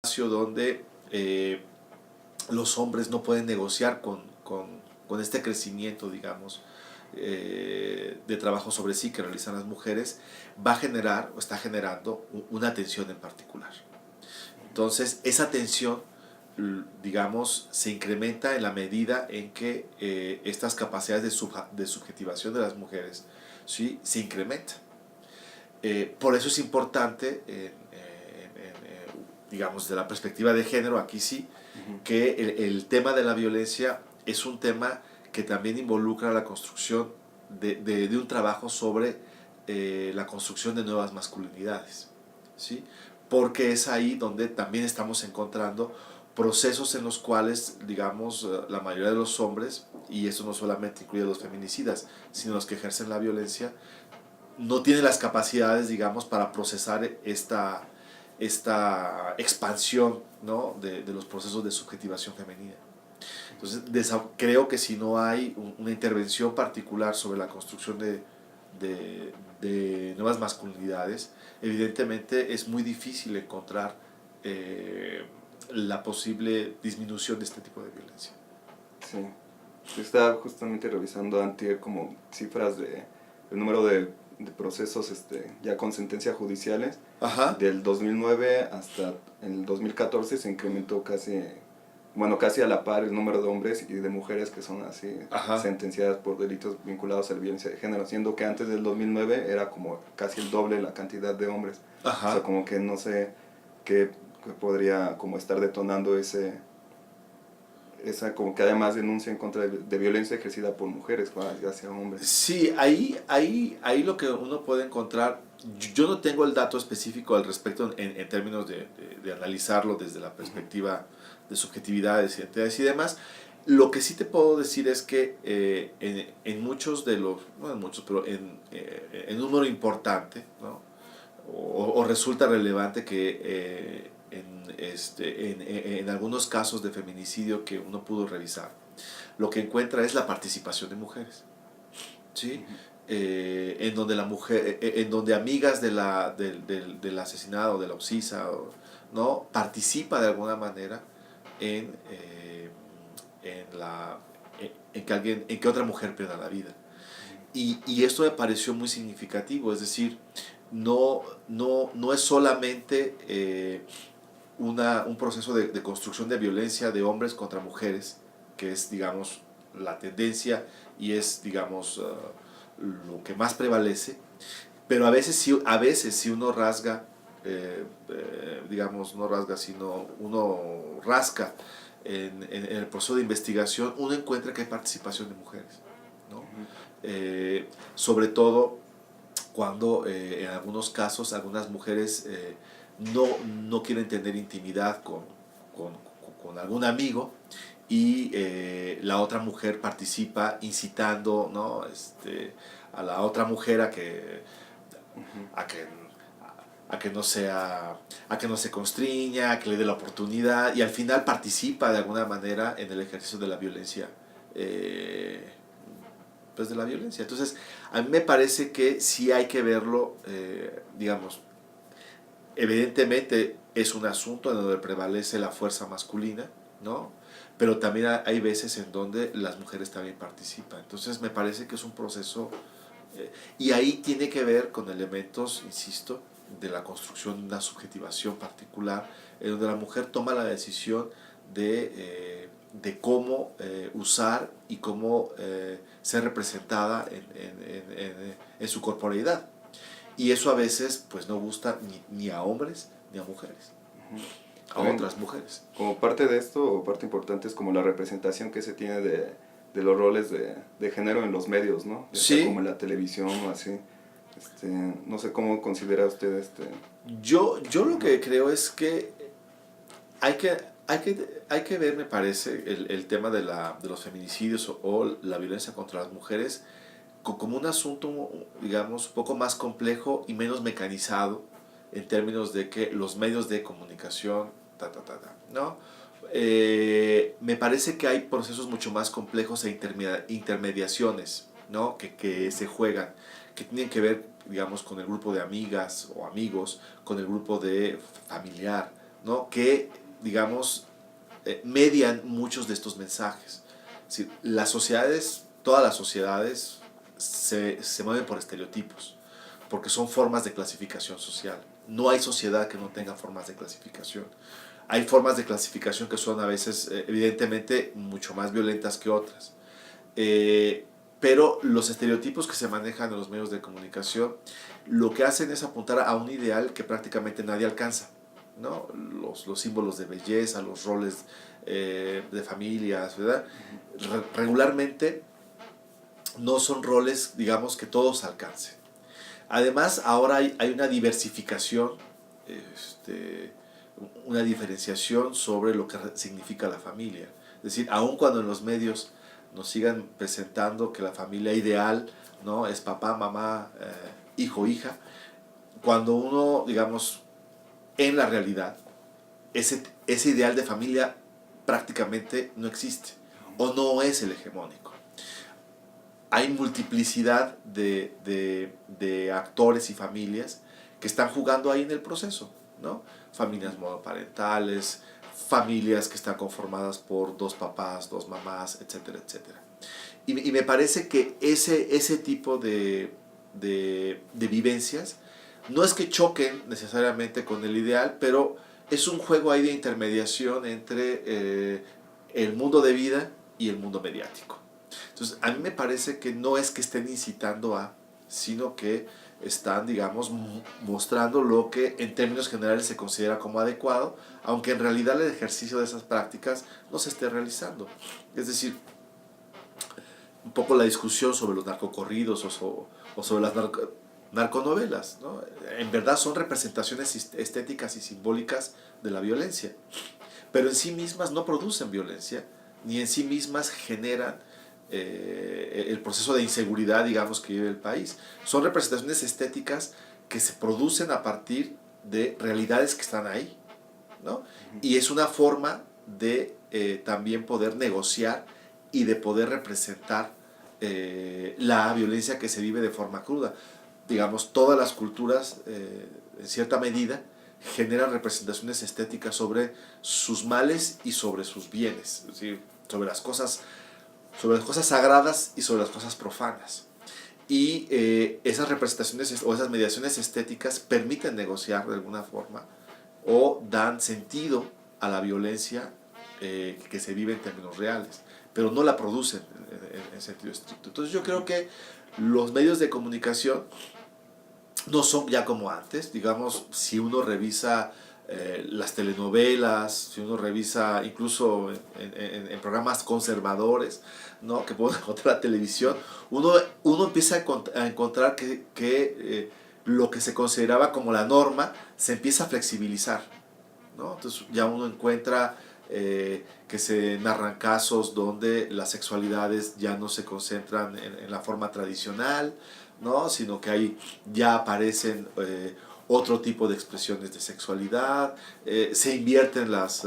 espacio donde los hombres no pueden negociar con este crecimiento, digamos, de trabajo sobre sí que realizan las mujeres, va a generar o está generando una tensión en particular. Entonces, esa tensión, digamos, se incrementa en la medida en que estas capacidades de subjetivación de las mujeres, ¿sí?, se incrementan. Por eso es importante, digamos, de la perspectiva de género, aquí sí, que el tema de la violencia es un tema que también involucra la construcción de un trabajo sobre la construcción de nuevas masculinidades, ¿sí? Porque es ahí donde también estamos encontrando procesos en los cuales, digamos, la mayoría de los hombres, y eso no solamente incluye a los feminicidas, sino los que ejercen la violencia, no tienen las capacidades, digamos, para procesar esta expansión, ¿no?, de los procesos de subjetivación femenina. Entonces, creo que si no hay una intervención particular sobre la construcción de nuevas masculinidades, evidentemente es muy difícil encontrar la posible disminución de este tipo de violencia. Sí, yo estaba justamente revisando antier como cifras de el número de procesos ya con sentencias judiciales. Ajá. Del 2009 hasta el 2014 se incrementó casi, bueno, casi a la par el número de hombres y de mujeres que son así sentenciadas por delitos vinculados a la violencia de género, siendo que antes del 2009 era como casi el doble la cantidad de hombres. Ajá. O sea, como que no sé qué podría como estar detonando esa como que además denuncia en contra de violencia ejercida por mujeres hacia hombres. Sí, ahí lo que uno puede encontrar, yo no tengo el dato específico al respecto en términos de analizarlo desde la perspectiva de subjetividades, identidades y demás. Lo que sí te puedo decir es que en muchos de los, no en muchos, pero en un número importante, ¿no?, o resulta relevante que en algunos casos de feminicidio que uno pudo revisar, lo que encuentra es la participación de mujeres, ¿sí? En donde la mujer, en donde amigas del asesinado, de la obsisa, ¿no?, participa de alguna manera en, en que otra mujer pierda la vida. Y esto me pareció muy significativo, es decir, no es solamente un proceso de construcción de violencia de hombres contra mujeres, que es, digamos, la tendencia y es, digamos, lo que más prevalece, pero a veces si uno rasga, digamos, no rasga, sino uno rasca en el proceso de investigación, uno encuentra que hay participación de mujeres, ¿no? Sobre todo cuando en algunos casos algunas mujeres no quieren tener intimidad con algún amigo y la otra mujer participa incitando, ¿no?, a la otra mujer a que, a que no se constriña, a que le dé la oportunidad, y al final participa de alguna manera en el ejercicio de la violencia, pues de la violencia. Entonces, a mí me parece que sí hay que verlo, digamos, evidentemente es un asunto en donde prevalece la fuerza masculina, ¿no?, pero también hay veces en donde las mujeres también participan. Entonces me parece que es un proceso, y ahí tiene que ver con elementos, insisto, de la construcción de una subjetivación particular, en donde la mujer toma la decisión de cómo usar y cómo ser representada en su corporeidad. Y eso a veces pues no gusta ni a hombres ni a mujeres, a También, otras mujeres. como parte de esto, o parte importante, es como la representación que se tiene de los roles de género en los medios, ¿no? Ya sea Sí. como en la televisión o así. No sé cómo considera usted Yo lo que creo es que hay que, hay que ver, me parece, el tema de los feminicidios o la violencia contra las mujeres como un asunto, digamos, un poco más complejo y menos mecanizado en términos de que los medios de comunicación, ¿no? Me parece que hay procesos mucho más complejos e intermediaciones, ¿no?, que se juegan, que tienen que ver, digamos, con el grupo de amigas o amigos, con el grupo de familiar ¿no? Que, digamos, median muchos de estos mensajes. Es decir, las sociedades, todas las sociedades se mueven por estereotipos, porque son formas de clasificación social. No hay sociedad que no tenga formas de clasificación. Hay formas de clasificación que son a veces, evidentemente, mucho más violentas que otras. Pero los estereotipos que se manejan en los medios de comunicación lo que hacen es apuntar a un ideal que prácticamente nadie alcanza, ¿no? Los símbolos de belleza, los roles de familias, ¿verdad? Regularmente no son roles, digamos, que todos alcancen. Además, ahora hay una diversificación, una diferenciación sobre lo que significa la familia. Es decir, aun cuando en los medios nos sigan presentando que la familia ideal, ¿no?, es papá, mamá, hijo, hija, cuando uno, digamos, en la realidad, ese ideal de familia prácticamente no existe o no es el hegemónico. Hay multiplicidad de actores y familias que están jugando ahí en el proceso, ¿no? Familias monoparentales, familias que están conformadas por dos papás, dos mamás, etcétera, etcétera. Y me parece que ese tipo de vivencias no es que choquen necesariamente con el ideal, pero es un juego ahí de intermediación entre el mundo de vida y el mundo mediático. Entonces, a mí me parece que no es que estén incitando a, sino que están, digamos, mostrando lo que en términos generales se considera como adecuado, aunque en realidad el ejercicio de esas prácticas no se esté realizando. Es decir, un poco la discusión sobre los narcocorridos o sobre las narconovelas, ¿no? En verdad son representaciones estéticas y simbólicas de la violencia, pero en sí mismas no producen violencia, ni en sí mismas generan el proceso de inseguridad, digamos, que vive el país. Son representaciones estéticas que se producen a partir de realidades que están ahí, ¿no? Y es una forma de también poder negociar y de poder representar la violencia que se vive de forma cruda. Digamos, todas las culturas, en cierta medida, generan representaciones estéticas sobre sus males y sobre sus bienes, es decir, sobre las cosas sagradas y sobre las cosas profanas. Y esas representaciones o esas mediaciones estéticas permiten negociar de alguna forma o dan sentido a la violencia que se vive en términos reales, pero no la producen en sentido estricto. Entonces yo creo que los medios de comunicación no son ya como antes. Digamos, si uno revisa las telenovelas, si uno revisa incluso en programas conservadores, ¿no?, que podemos encontrar en la televisión, uno empieza a encontrar que lo que se consideraba como la norma se empieza a flexibilizar, ¿no? Entonces ya uno encuentra que se narran casos donde las sexualidades ya no se concentran en la forma tradicional, ¿no?, sino que ahí ya aparecen otro tipo de expresiones de sexualidad, se invierten las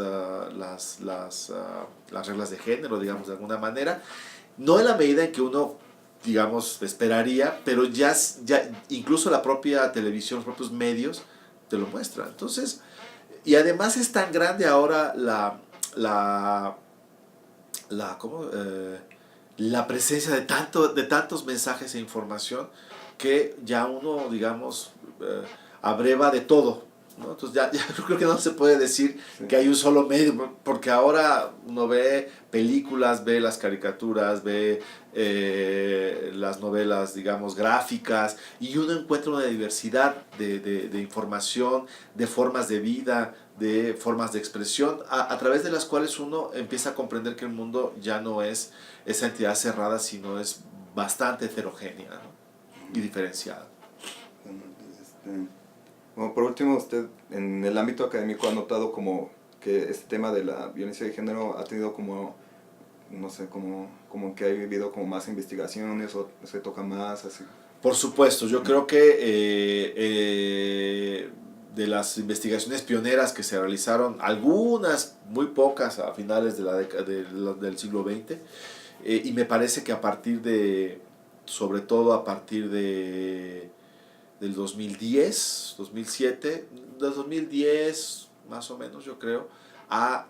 reglas de género, digamos, de alguna manera, no en la medida en que uno, digamos, esperaría, pero ya incluso la propia televisión, los propios medios te lo muestran. Entonces, y además es tan grande ahora la presencia de tantos mensajes e información que ya uno, digamos, abreva de todo, ¿no? Entonces ya creo que no se puede decir que hay un solo medio, porque ahora uno ve películas, ve las caricaturas, ve las novelas, digamos, gráficas, y uno encuentra una diversidad de información, de formas de vida, de formas de expresión, a través de las cuales uno empieza a comprender que el mundo ya no es esa entidad cerrada, sino es bastante heterogénea, ¿no?, y diferenciada. Bueno, por último, usted en el ámbito académico ha notado como que este tema de la violencia de género ha tenido como, no sé, como que ha habido como más investigaciones o se toca más, así. Por supuesto, yo creo que de las investigaciones pioneras que se realizaron, algunas, muy pocas, a finales del siglo XX, y me parece que sobre todo a partir del 2010, 2007, del 2010 más o menos, yo creo, a